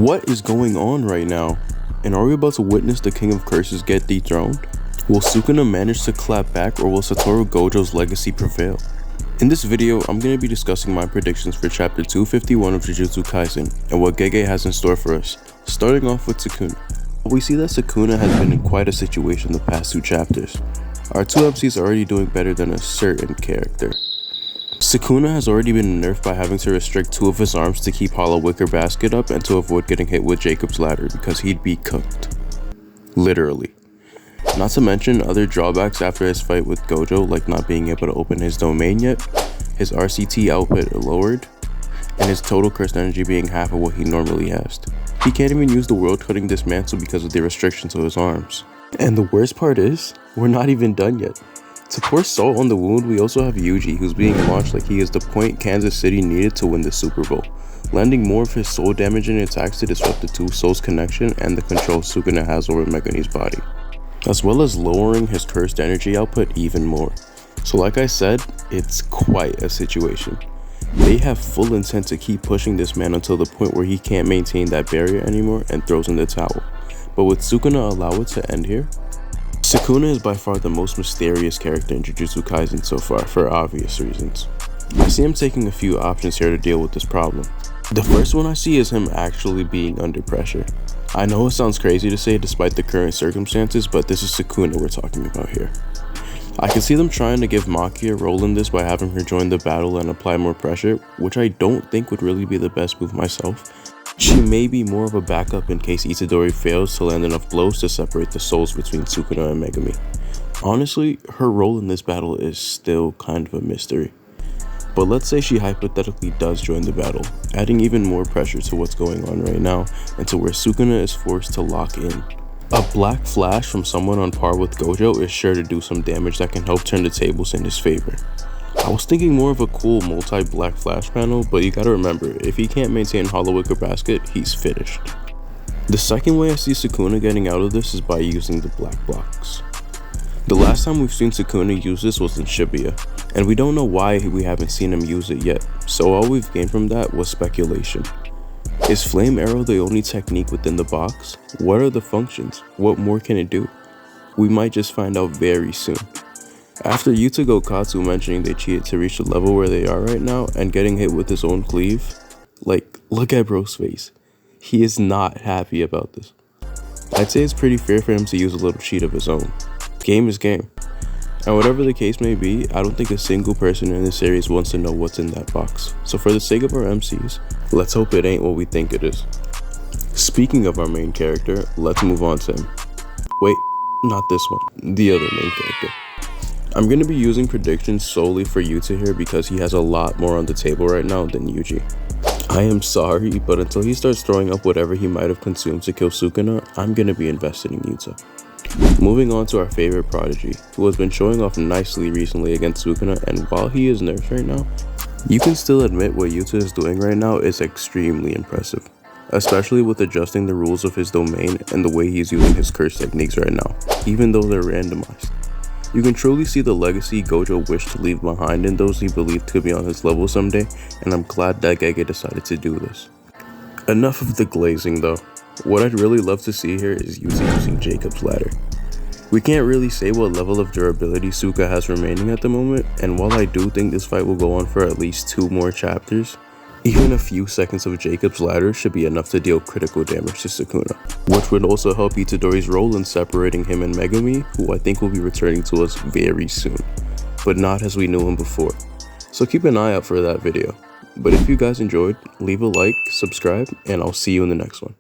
What is going on right now? And are we about to witness the King of Curses get dethroned? Will Sukuna manage to clap back, or will Satoru Gojo's legacy prevail? In this video, I'm going to be discussing my predictions for chapter 251 of Jujutsu Kaisen and what Gege has in store for us, starting off with Sukuna. We see that Sukuna has been in quite a situation the past two chapters. Our two MCs are already doing better than a certain character. Sukuna has already been nerfed by having to restrict two of his arms to keep Hollow Wicker Basket up and to avoid getting hit with Jacob's Ladder because he'd be cooked. Literally. Not to mention other drawbacks after his fight with Gojo, like not being able to open his domain yet, his RCT output lowered, and his total cursed energy being half of what he normally has. He can't even use the World Cutting Dismantle because of the restrictions to his arms. And the worst part is, we're not even done yet. To pour salt on the wound, we also have Yuji, who's being launched like he is the point Kansas City needed to win the Super Bowl, landing more of his soul damaging attacks to disrupt the two souls connection and the control Sukuna has over Megumi's body, as well as lowering his cursed energy output even more. So like I said, it's quite a situation. They have full intent to keep pushing this man until the point where he can't maintain that barrier anymore and throws in the towel. But would Sukuna allow it to end here? Sukuna is by far the most mysterious character in Jujutsu Kaisen so far, for obvious reasons. I see him taking a few options here to deal with this problem. The first one I see is him actually being under pressure. I know it sounds crazy to say despite the current circumstances, but this is Sukuna we're talking about here. I can see them trying to give Maki a role in this by having her join the battle and apply more pressure, which I don't think would really be the best move myself. She may be more of a backup in case Itadori fails to land enough blows to separate the souls between Sukuna and Megumi. Honestly, her role in this battle is still kind of a mystery. But let's say she hypothetically does join the battle, adding even more pressure to what's going on right now and to where Sukuna is forced to lock in. A black flash from someone on par with Gojo is sure to do some damage that can help turn the tables in his favor. I was thinking more of a cool multi-black flash panel, but you gotta remember, if he can't maintain Hollow Wicker Basket, he's finished. The second way I see Sukuna getting out of this is by using the black blocks. The last time we've seen Sukuna use this was in Shibuya, and we don't know why we haven't seen him use it yet, so all we've gained from that was speculation. Is Flame Arrow the only technique within the box? What are the functions? What more can it do? We might just find out very soon. After Yuta Okkotsu mentioning they cheated to reach the level where they are right now and getting hit with his own cleave, like, look at bro's face. He is not happy about this. I'd say it's pretty fair for him to use a little cheat of his own. Game is game. And whatever the case may be, I don't think a single person in this series wants to know what's in that box. So for the sake of our MCs, let's hope it ain't what we think it is. Speaking of our main character, let's move on to him. Wait, not this one, the other main character. I'm going to be using predictions solely for Yuta here because he has a lot more on the table right now than Yuji. I am sorry, but until he starts throwing up whatever he might have consumed to kill Sukuna, I'm going to be invested in Yuta. Moving on to our favorite prodigy, who has been showing off nicely recently against Sukuna, and while he is nerfed right now, you can still admit what Yuta is doing right now is extremely impressive, especially with adjusting the rules of his domain and the way he's using his curse techniques right now, even though they're randomized. You can truly see the legacy Gojo wished to leave behind in those he believed could be on his level someday, and I'm glad that Gege decided to do this. Enough of the glazing though. What I'd really love to see here is Yuta using Jacob's Ladder. We can't really say what level of durability Suka has remaining at the moment, and while I do think this fight will go on for at least 2 more chapters, even a few seconds of Jacob's Ladder should be enough to deal critical damage to Sukuna, which would also help Itadori's role in separating him and Megumi, who I think will be returning to us very soon, but not as we knew him before. So keep an eye out for that video. But if you guys enjoyed, leave a like, subscribe, and I'll see you in the next one.